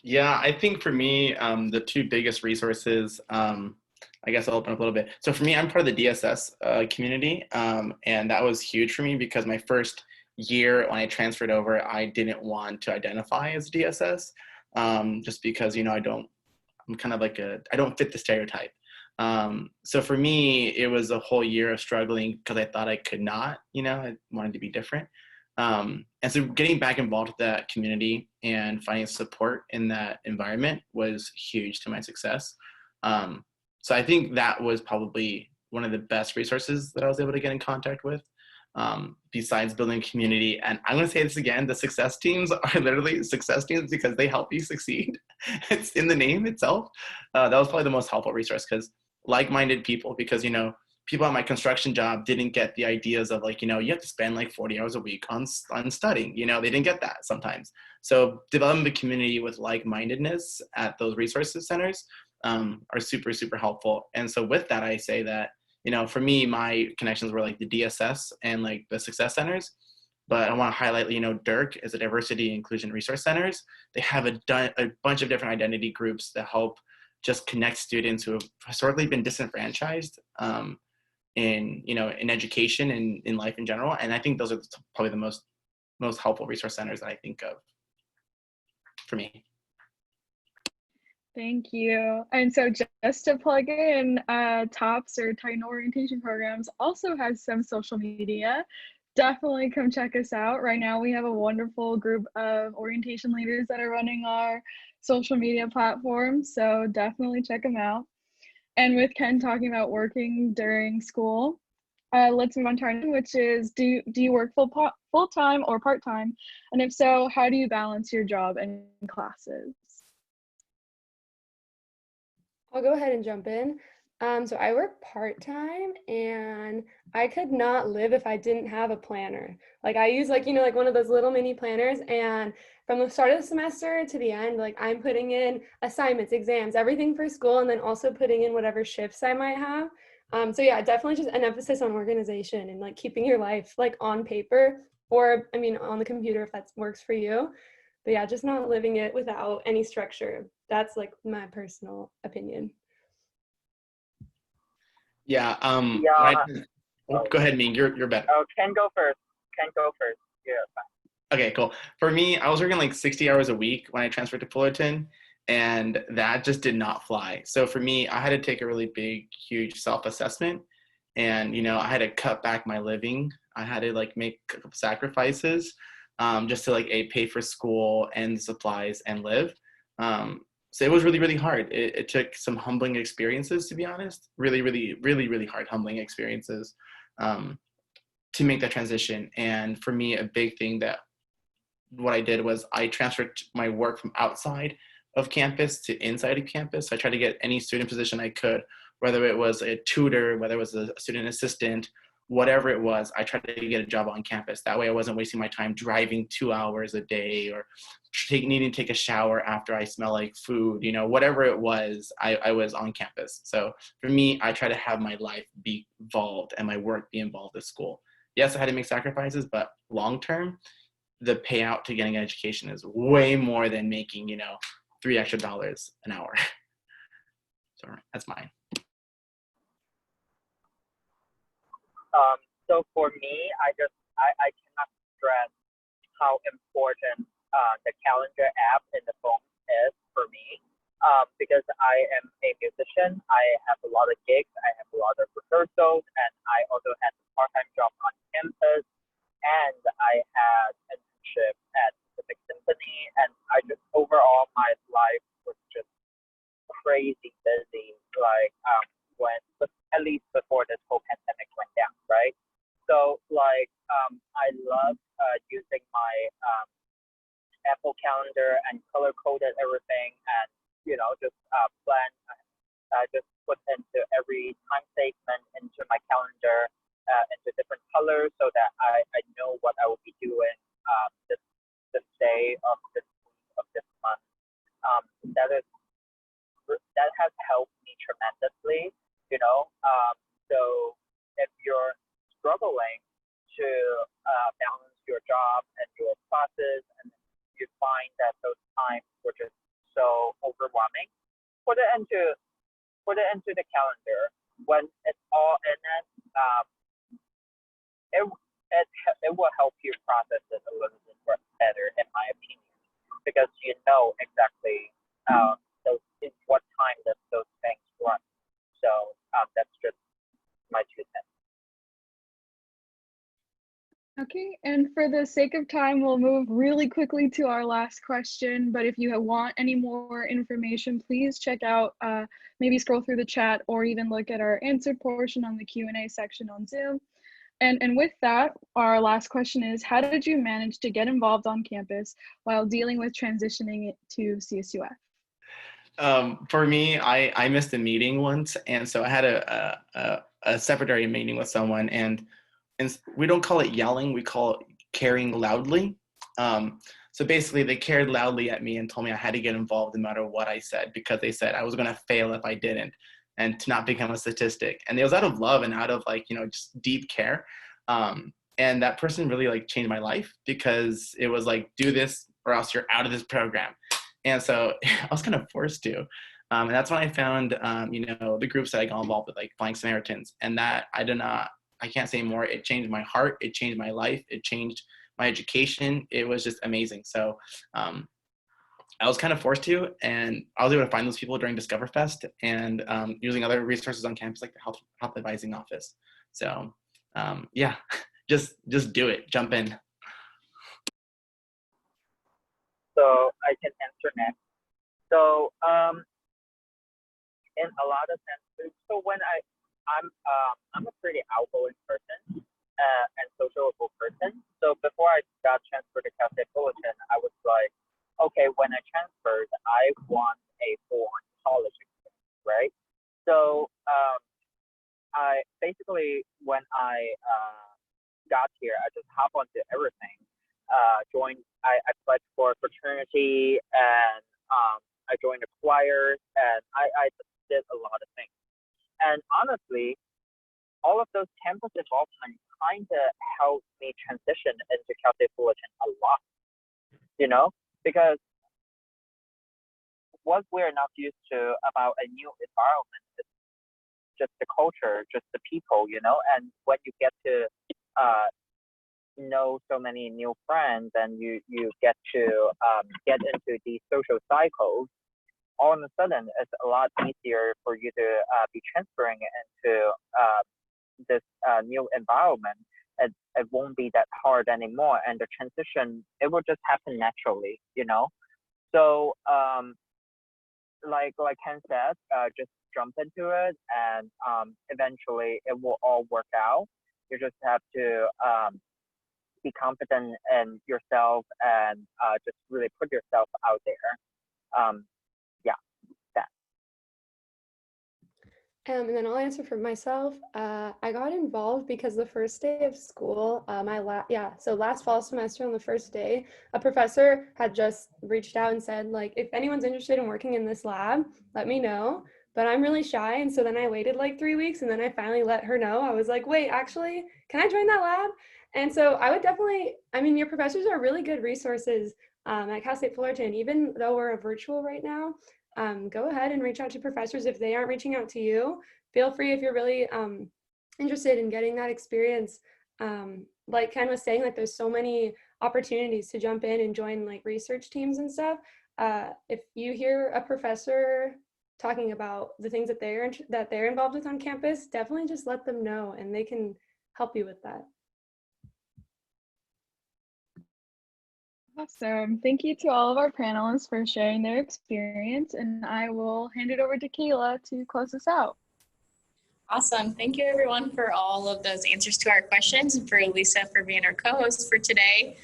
Yeah, I think for me, the two biggest resources, I guess I'll open up a little bit. So for me, I'm part of the DSS community, and that was huge for me because my first year when I transferred over, I didn't want to identify as DSS, just because, I don't fit the stereotype. So for me, it was a whole year of struggling because I thought I could not, I wanted to be different. And so getting back involved with that community and finding support in that environment was huge to my success. So I think that was probably one of the best resources that I was able to get in contact with, besides building community. And I'm going to say this again, the success teams are literally success teams because they help you succeed. It's in the name itself. That was probably the most helpful resource, because like-minded people, because, people at my construction job didn't get the ideas of like, you have to spend like 40 hours a week on studying, they didn't get that sometimes. So developing the community with like-mindedness at those resources centers are super, super helpful. And so with that, I say that, for me, my connections were like the DSS and like the success centers. But I want to highlight, DIRC is a diversity inclusion resource centers. They have a bunch of different identity groups that help just connect students who have historically been disenfranchised in education and in life in general. And I think those are probably the most helpful resource centers that I think of for me. Thank you. And so just to plug in, TOPS or Titan Orientation Programs also has some social media. Definitely come check us out. Right now we have a wonderful group of orientation leaders that are running our social media platforms, so definitely check them out. And with Ken talking about working during school, let's move on to our next, which is, do you work full-time or part-time? And if so, how do you balance your job and classes? I'll go ahead and jump in. So I work part-time, and I could not live if I didn't have a planner. Like I use like one of those little mini planners, and from the start of the semester to the end, like I'm putting in assignments, exams, everything for school, and then also putting in whatever shifts I might have. So yeah, definitely just an emphasis on organization and like keeping your life like on paper, or on the computer if that works for you. But yeah, just not living it without any structure. That's like my personal opinion. Yeah. Yeah. Go ahead, Ming. You're better. Oh, Ken go first. Yeah, fine. Okay, cool. For me, I was working like 60 hours a week when I transferred to Fullerton, and that just did not fly. So for me, I had to take a really big, huge self-assessment, and I had to cut back my living. I had to like make sacrifices just to like pay for school and supplies and live. So it was really, really hard. It took some humbling experiences, to be honest. Really, really, really, really hard humbling experiences to make that transition. And for me, a big thing that what I did was I transferred my work from outside of campus to inside of campus. So I tried to get any student position I could, whether it was a tutor, whether it was a student assistant, whatever it was, I tried to get a job on campus. That way I wasn't wasting my time driving 2 hours a day or needing to take a shower after I smell like food, you know, whatever it was, I was on campus. So for me, I try to have my life be involved and my work be involved at school. Yes, I had to make sacrifices, but long term, the payout to getting an education is way more than making, you know, $3 extra an hour. So that's mine. So for me, I cannot stress how important the calendar app in the phone is for me. Because I am a musician, I have a lot of gigs, I have a lot of rehearsals, and I also had a part-time job on campus, and I had an internship at Pacific Symphony, and I just overall my life was just crazy busy. Like when at least before this whole pandemic went down, right? So like I love using my Apple Calendar and color coded everything, and you know just plan. Just put into every time statement into my calendar into different colors so that I know what I will be doing this day of this week of this month. That has helped me tremendously, you know. So if you're struggling to balance your job and your classes, and you find that those times were just so overwhelming, put it into the calendar. When it's all in it, it will help you process it a little bit better, in my opinion, because you know exactly what time those things run. So that's just my 2 cents. Okay, and for the sake of time, we'll move really quickly to our last question. But if you want any more information, please check out, maybe scroll through the chat or even look at our answered portion on the Q&A section on Zoom. And with that, our last question is, how did you manage to get involved on campus while dealing with transitioning it to CSUF? For me, I missed a meeting once, and so I had a secretary meeting with someone, and we don't call it yelling, we call it caring loudly. So basically they cared loudly at me and told me I had to get involved no matter what I said, because they said I was going to fail if I didn't, and to not become a statistic. And it was out of love and out of like, you know, just deep care. And that person really like changed my life, because it was like, do this or else you're out of this program. And so I was kind of forced to. And that's when I found, you know, the groups that I got involved with, like Flying Samaritans. And that I can't say more. It changed my heart. It changed my life. It changed my education. It was just amazing. So I was kind of forced to, and I was able to find those people during Discover Fest, and using other resources on campus like the health advising office. So yeah, just do it. Jump in. So I can answer next. So in a lot of senses, so when I'm a pretty outgoing person and sociable person. So before I got transferred to Cal State Fullerton, I was like, okay, when I transferred, I want a full-on college experience, right? So I basically, when I got here, I just hop onto everything. I pledged for a fraternity, and I joined a choir, and I just did a lot of things. And honestly, all of those campus involvement kind of helped me transition into Cal State Fullerton a lot, you know, because what we're not used to about a new environment is just the culture, just the people, you know, and when you get to know so many new friends, and you get to get into these social cycles, all of a sudden it's a lot easier for you to be transferring into this new environment. It won't be that hard anymore, and the transition, it will just happen naturally, you know. So like Ken said, just jump into it, and eventually it will all work out. You just have to be confident in yourself, and just really put yourself out there. And then I'll answer for myself. I got involved because the first day of school, so last fall semester on the first day, a professor had just reached out and said, like, if anyone's interested in working in this lab, let me know. But I'm really shy. And so then I waited like 3 weeks and then I finally let her know. I was like, wait, actually, can I join that lab? And so I would definitely, I mean, your professors are really good resources at Cal State Fullerton, even though we're a virtual right now. Go ahead and reach out to professors if they aren't reaching out to you. Feel free if you're really interested in getting that experience. Like Ken was saying, like there's so many opportunities to jump in and join like research teams and stuff. If you hear a professor talking about the things that they're involved with on campus, definitely just let them know and they can help you with that. Awesome. Thank you to all of our panelists for sharing their experience, and I will hand it over to Kayla to close us out. Awesome. Thank you everyone for all of those answers to our questions and for Lisa for being our co-host for today.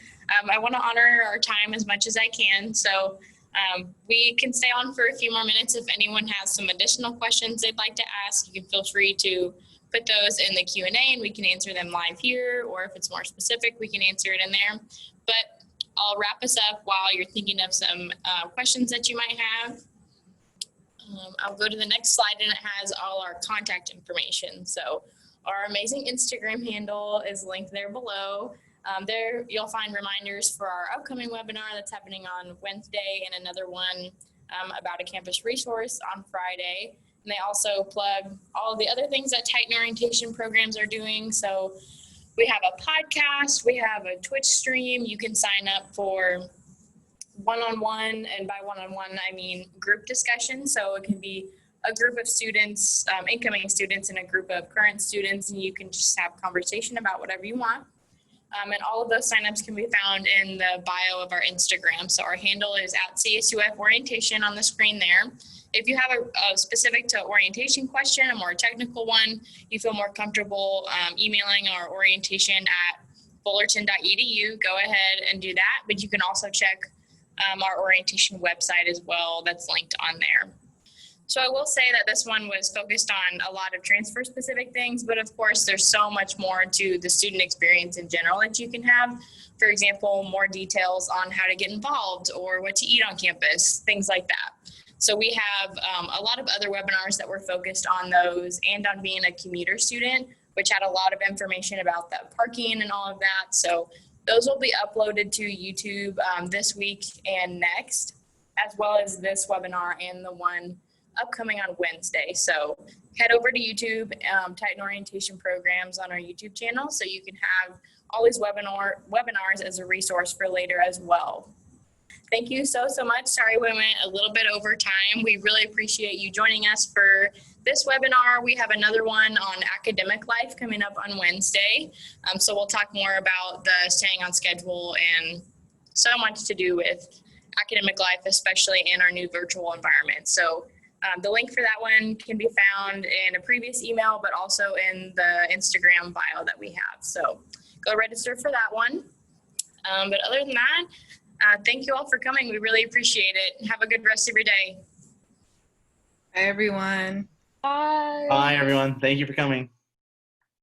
I want to honor our time as much as I can. So we can stay on for a few more minutes. If anyone has some additional questions they'd like to ask, you can feel free to put those in the Q&A and we can answer them live here, or if it's more specific, we can answer it in there. But I'll wrap us up while you're thinking of some questions that you might have. I'll go to the next slide and it has all our contact information. So our amazing Instagram handle is linked there below. There you'll find reminders for our upcoming webinar that's happening on Wednesday and another one about a campus resource on Friday. And they also plug all the other things that Titan orientation programs are doing. So we have a podcast, we have a Twitch stream. You can sign up for one-on-one, and by one-on-one, I mean group discussion. So it can be a group of students, incoming students, and a group of current students, and you can just have conversation about whatever you want. And all of those signups can be found in the bio of our Instagram. So our handle is @CSUF orientation on the screen there. If you have a specific to orientation question, a more technical one, you feel more comfortable emailing our orientation at fullerton.edu, go ahead and do that. But you can also check our orientation website as well. That's linked on there. So I will say that this one was focused on a lot of transfer specific things, but of course there's so much more to the student experience in general that you can have. For example, more details on how to get involved or what to eat on campus, things like that. So we have a lot of other webinars that were focused on those and on being a commuter student, which had a lot of information about the parking and all of that. So those will be uploaded to YouTube this week and next, as well as this webinar and the one upcoming on Wednesday. So head over to YouTube, Titan Orientation Programs on our YouTube channel, so you can have all these webinars as a resource for later as well. Thank you so much. Sorry we went a little bit over time. We really appreciate you joining us for this webinar. We have another one on academic life coming up on Wednesday. So we'll talk more about the staying on schedule and so much to do with academic life, especially in our new virtual environment. So the link for that one can be found in a previous email, but also in the Instagram bio that we have. So go register for that one. But other than that, thank you all for coming. We really appreciate it. Have a good rest of your day. Bye, everyone. Bye. Bye, everyone. Thank you for coming.